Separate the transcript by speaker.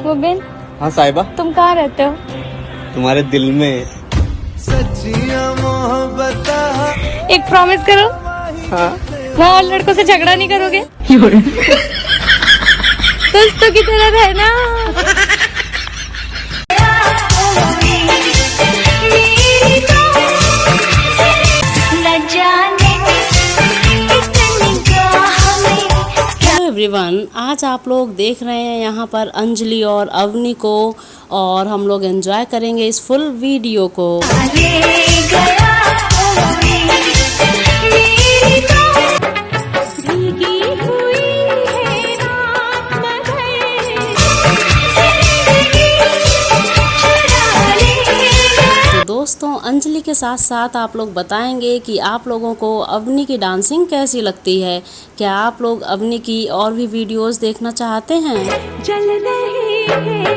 Speaker 1: मुबिन।
Speaker 2: हाँ साहिबा,
Speaker 1: तुम कहाँ रहते हो?
Speaker 2: तुम्हारे दिल में।
Speaker 1: एक प्रॉमिस करो।
Speaker 2: हाँ।
Speaker 1: वहाँ और लड़कों से झगड़ा नहीं करोगे? दोस्तों की तरह रहना।
Speaker 3: एवरीवन, आज आप लोग देख रहे हैं यहाँ पर अंजलि और अवनी को, और हम लोग एंजॉय करेंगे इस फुल वीडियो को। दोस्तों, अंजलि के साथ साथ आप लोग बताएंगे कि आप लोगों को अवनी की डांसिंग कैसी लगती है। क्या आप लोग अवनी की और भी वीडियोस देखना चाहते हैं?
Speaker 1: चल नहीं है